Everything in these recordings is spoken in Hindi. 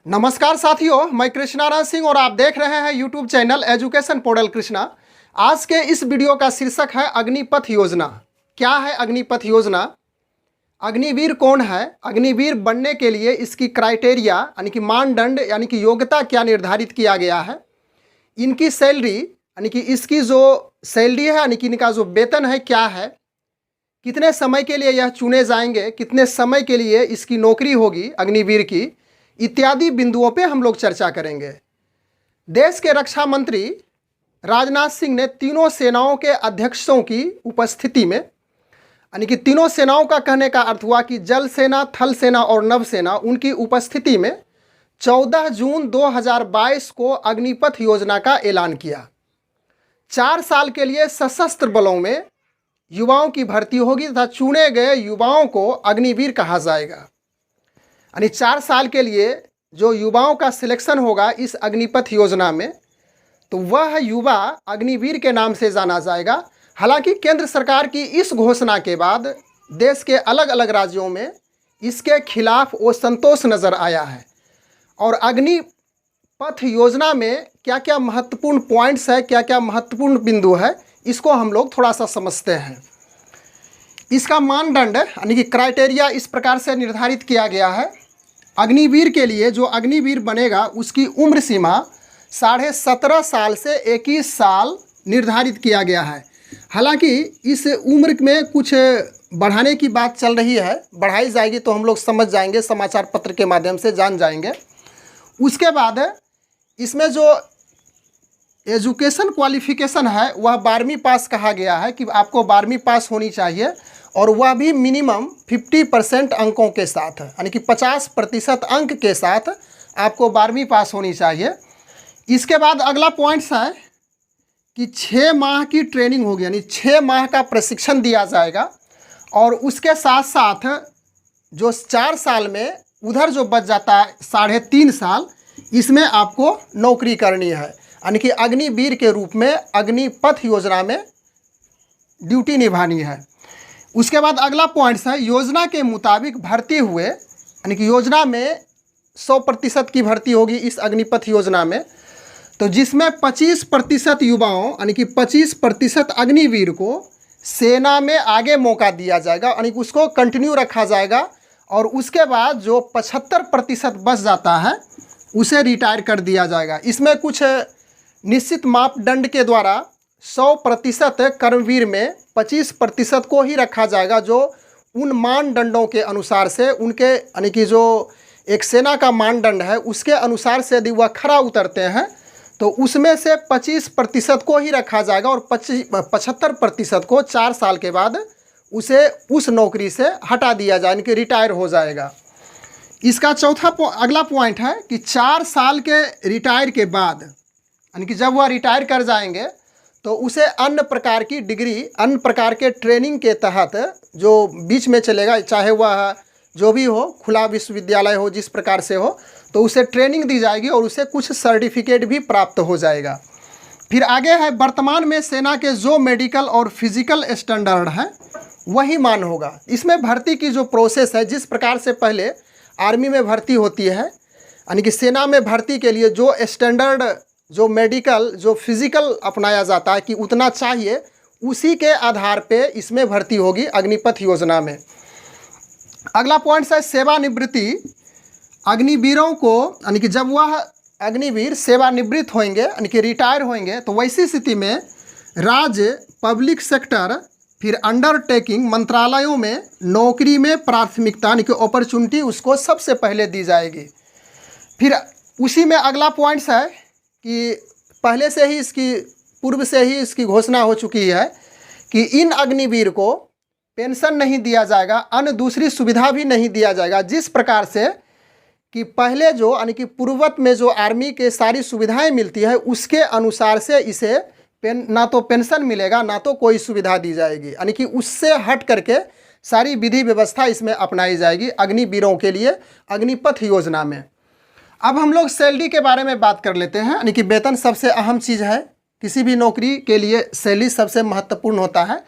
नमस्कार साथियों, मैं कृष्णाराज सिंह और आप देख रहे हैं YouTube channel education portal Krishna. आज के इस वीडियो का शीर्षक है अग्निपथ योजना। क्या है अग्निपथ योजना? अग्निवीर कौन है? अग्निवीर बनने के लिए इसकी क्राइटेरिया यानी कि मानदंड यानी कि योग्यता क्या निर्धारित किया गया है, इनकी सैलरी यानी कि इसकी जो सैलरी है यानी कि इनका जो वेतन है क्या है, कितने समय के लिए यह चुने जाएंगे, कितने समय के लिए इसकी नौकरी होगी अग्निवीर की, इत्यादि बिंदुओं पे हम लोग चर्चा करेंगे। देश के रक्षा मंत्री राजनाथ सिंह ने तीनों सेनाओं के अध्यक्षों की उपस्थिति में, यानी कि तीनों सेनाओं का कहने का अर्थ हुआ कि जल सेना, थल सेना और नभ सेना, उनकी उपस्थिति में 14 जून 2022 को अग्निपथ योजना का ऐलान किया। 4 साल के लिए सशस्त्र बलों में युवाओं की भर्ती होगी तथा चुने गए युवाओं को अग्निवीर कहा जाएगा। यानी 4 साल के लिए जो युवाओं का सिलेक्शन होगा इस अग्निपथ योजना में, तो वह युवा अग्निवीर के नाम से जाना जाएगा। हालांकि केंद्र सरकार की इस घोषणा के बाद देश के अलग अलग राज्यों में इसके खिलाफ असंतोष नज़र आया है। और अग्निपथ योजना में क्या क्या महत्वपूर्ण पॉइंट्स है, क्या क्या महत्वपूर्ण बिंदु है, इसको हम लोग थोड़ा सा समझते हैं। इसका मानदंड यानी कि क्राइटेरिया इस प्रकार से निर्धारित किया गया है। अग्निवीर के लिए जो अग्निवीर बनेगा उसकी उम्र सीमा 17.5 साल से 21 साल निर्धारित किया गया है। हालांकि इस उम्र में कुछ बढ़ाने की बात चल रही है, बढ़ाई जाएगी तो हम लोग समझ जाएंगे, समाचार पत्र के माध्यम से जान जाएंगे। उसके बाद इसमें जो एजुकेशन क्वालिफिकेशन है वह 12वीं पास कहा गया है कि आपको 12वीं पास होनी चाहिए, और वह भी मिनिमम 50% अंकों के साथ, यानी कि 50% अंक के साथ आपको 12वीं पास होनी चाहिए। इसके बाद अगला पॉइंट्स है कि 6 माह की ट्रेनिंग होगी, यानी 6 माह का प्रशिक्षण दिया जाएगा। और उसके साथ साथ जो 4 साल में उधर जो बच जाता है 3.5 साल, इसमें आपको नौकरी करनी है, यानी कि अग्निवीर के रूप में अग्निपथ योजना में ड्यूटी निभानी है। उसके बाद अगला पॉइंट्स है योजना के मुताबिक भर्ती हुए, यानी कि योजना में 100% की भर्ती होगी इस अग्निपथ योजना में, तो जिसमें 25% युवाओं यानी कि 25% अग्निवीर को सेना में आगे मौका दिया जाएगा, यानी कि उसको कंटिन्यू रखा जाएगा। और उसके बाद जो 75% बच जाता है उसे रिटायर कर दिया जाएगा। इसमें कुछ निश्चित मापदंड के द्वारा 100% कर्मवीर में 25% को ही रखा जाएगा, जो उन मानदंडों के अनुसार से, उनके यानी कि जो एक सेना का मानदंड है उसके अनुसार से यदि वह खरा उतरते हैं तो उसमें से 25% को ही रखा जाएगा, और 75% को 4 साल के बाद उसे उस नौकरी से हटा दिया जाए, यानी कि रिटायर हो जाएगा। इसका अगला पॉइंट है कि 4 साल के रिटायर के बाद, यानी कि जब वह रिटायर कर जाएंगे तो उसे अन्य प्रकार की डिग्री, अन्य प्रकार के ट्रेनिंग के तहत जो बीच में चलेगा, चाहे वह जो भी हो, खुला विश्वविद्यालय हो, जिस प्रकार से हो, तो उसे ट्रेनिंग दी जाएगी और उसे कुछ सर्टिफिकेट भी प्राप्त हो जाएगा। फिर आगे है वर्तमान में सेना के जो मेडिकल और फिजिकल स्टैंडर्ड हैं वही मान होगा। इसमें भर्ती की जो प्रोसेस है, जिस प्रकार से पहले आर्मी में भर्ती होती है, यानी कि सेना में भर्ती के लिए जो स्टैंडर्ड, जो मेडिकल, जो फिजिकल अपनाया जाता है कि उतना चाहिए, उसी के आधार पे इसमें भर्ती होगी अग्निपथ योजना में। अगला पॉइंट है सेवानिवृत्ति। अग्निवीरों को, यानी कि जब वह अग्निवीर सेवानिवृत्त होंगे, यानी कि रिटायर होंगे, तो वैसी स्थिति में राज्य, पब्लिक सेक्टर, फिर अंडरटेकिंग मंत्रालयों में नौकरी में प्राथमिकता, यानी कि अपॉर्चुनिटी उसको सबसे पहले दी जाएगी। फिर उसी में अगला पॉइंट्स है कि पहले से ही इसकी, पूर्व से ही इसकी घोषणा हो चुकी है कि इन अग्निवीर को पेंशन नहीं दिया जाएगा, अन्य दूसरी सुविधा भी नहीं दिया जाएगा। जिस प्रकार से कि पहले जो, यानी कि पूर्ववत में जो आर्मी के सारी सुविधाएं मिलती है उसके अनुसार से इसे ना तो पेंशन मिलेगा ना तो कोई सुविधा दी जाएगी, यानी कि उससे हट करके सारी विधि व्यवस्था इसमें अपनाई जाएगी अग्निवीरों के लिए अग्निपथ योजना में। अब हम लोग सैलरी के बारे में बात कर लेते हैं, यानी कि वेतन सबसे अहम चीज़ है। किसी भी नौकरी के लिए सैलरी सबसे महत्वपूर्ण होता है,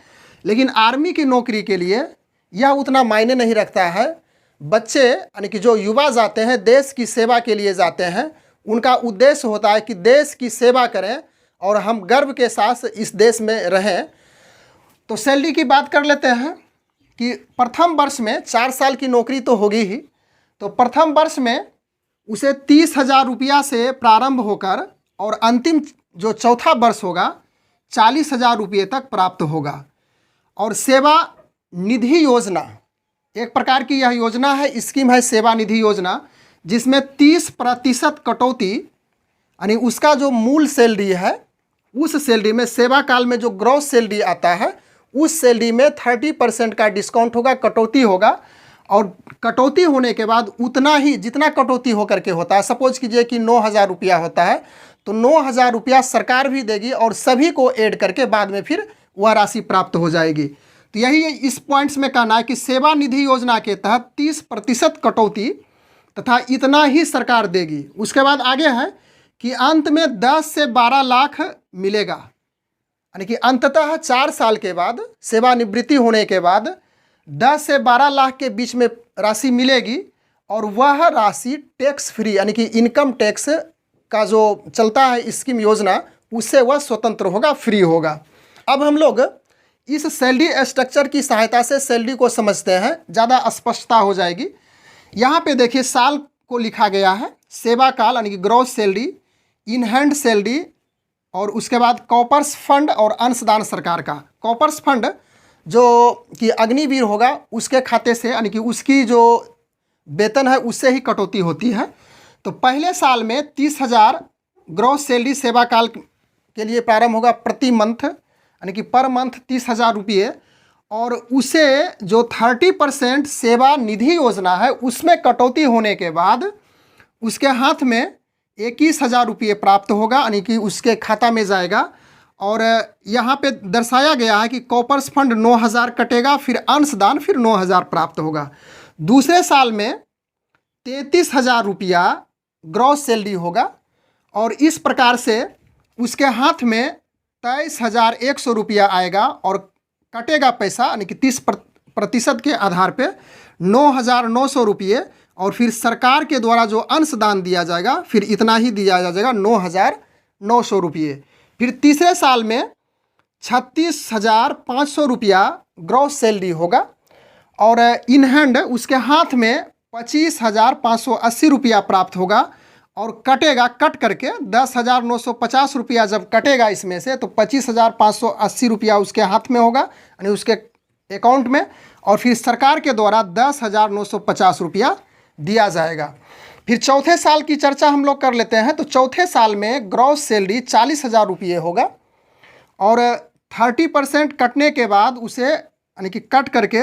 लेकिन आर्मी की नौकरी के लिए यह उतना मायने नहीं रखता है। बच्चे यानी कि जो युवा जाते हैं देश की सेवा के लिए जाते हैं, उनका उद्देश्य होता है कि देश की सेवा करें और हम गर्व के साथ इस देश में रहें। तो सैलरी की बात कर लेते हैं कि प्रथम वर्ष में 4 साल की नौकरी तो होगी ही, तो प्रथम वर्ष में उसे 30,000 रुपया से प्रारंभ होकर और अंतिम जो चौथा वर्ष होगा 40,000 रुपये तक प्राप्त होगा। और सेवा निधि योजना एक प्रकार की यह योजना है, स्कीम है सेवा निधि योजना, जिसमें 30% कटौती यानी उसका जो मूल सैलरी है उस सैलरी में सेवा काल में जो ग्रॉस सैलरी आता है उस सैलरी में 30% का डिस्काउंट होगा, कटौती होगा। और कटौती होने के बाद उतना ही जितना कटौती होकर के होता है, सपोज कीजिए कि 9,000 रुपया होता है तो 9,000 रुपया सरकार भी देगी और सभी को ऐड करके बाद में फिर वह राशि प्राप्त हो जाएगी। तो यही इस पॉइंट्स में कहना है कि सेवा निधि योजना के तहत 30% कटौती तथा इतना ही सरकार देगी। उसके बाद आगे है कि अंत में 10 से 12 लाख मिलेगा, यानी कि अंततः 4 साल के बाद सेवानिवृत्ति होने के बाद 10 से 12 लाख के बीच में राशि मिलेगी और वह राशि टैक्स फ्री यानी कि इनकम टैक्स का जो चलता है स्कीम योजना उससे वह स्वतंत्र होगा, फ्री होगा। अब हम लोग इस सैलरी स्ट्रक्चर की सहायता से सैलरी को समझते हैं, ज़्यादा स्पष्टता हो जाएगी। यहाँ पे देखिए साल को लिखा गया है, सेवा काल यानी कि gross salary, in hand salary, और उसके बाद कॉपर्स फंड और अंशदान सरकार का। कॉपर्स फंड जो कि अग्निवीर होगा उसके खाते से यानी कि उसकी जो वेतन है उससे ही कटौती होती है। तो पहले साल में 30,000 ग्रॉस सैलरी सेवा काल के लिए प्रारंभ होगा प्रति मंथ, यानी कि पर मंथ 30,000 रुपये, और उसे जो 30% सेवा निधि योजना है उसमें कटौती होने के बाद उसके हाथ में 21,000 रुपये प्राप्त होगा, यानी कि उसके खाता में जाएगा। और यहाँ पे दर्शाया गया है कि कॉपर्स फंड 9,000 कटेगा, फिर अंशदान फिर 9,000 प्राप्त होगा। दूसरे साल में 33,000 रुपया ग्रॉस सैलरी होगा और इस प्रकार से उसके हाथ में 23,100 रुपया आएगा और कटेगा पैसा यानी कि 30% के आधार पे 9,900 रुपये, और फिर सरकार के द्वारा जो अंशदान दिया जाएगा फिर इतना ही दिया जाएगा 9,900 रुपये। फिर तीसरे साल में 36,500 रुपया ग्रॉस सैलरी होगा और इन हैंड उसके हाथ में 25,580 रुपया प्राप्त होगा और कटेगा, कट करके 10,950 रुपया जब कटेगा इसमें से तो 25,580 रुपया उसके हाथ में होगा यानी उसके अकाउंट में, और फिर सरकार के द्वारा 10,950 रुपया दिया जाएगा। फिर चौथे साल की चर्चा हम लोग कर लेते हैं। तो चौथे साल में ग्रॉस सैलरी 40,000 रुपये होगा और 30% कटने के बाद उसे यानी कि कट करके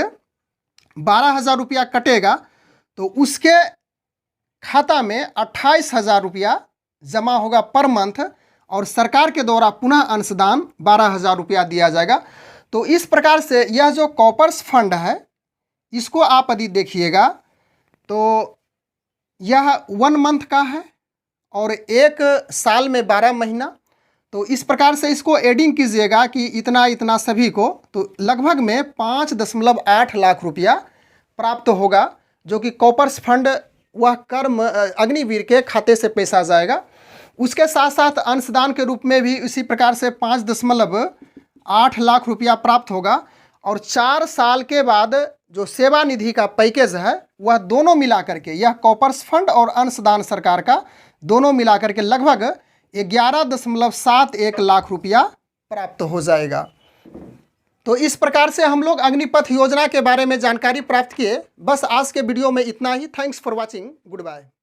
12,000 रुपया कटेगा तो उसके खाता में 28,000 रुपया जमा होगा पर मंथ और सरकार के द्वारा पुनः अंशदान 12,000 रुपया दिया जाएगा। तो इस प्रकार से यह जो कॉपर्स फंड है इसको आप यदि देखिएगा तो यह 1 मंथ का है और 1 साल में 12 महीना। तो इस प्रकार से इसको एडिंग कीजिएगा कि इतना इतना सभी को, तो लगभग में 5.8 लाख रुपया प्राप्त होगा, जो कि कॉपर्स फंड वह कर्म अग्निवीर के खाते से पैसा जाएगा। उसके साथ साथ अंशदान के रूप में भी इसी प्रकार से 5.8 लाख रुपया प्राप्त होगा और 4 साल के बाद जो सेवा निधि का पैकेज है वह दोनों मिला करके, यह कॉपर्स फंड और अंशदान सरकार का दोनों मिला करके लगभग 11.71 लाख रुपया प्राप्त हो जाएगा। तो इस प्रकार से हम लोग अग्निपथ योजना के बारे में जानकारी प्राप्त किए। बस आज के वीडियो में इतना ही। Thanks for watching. Good bye.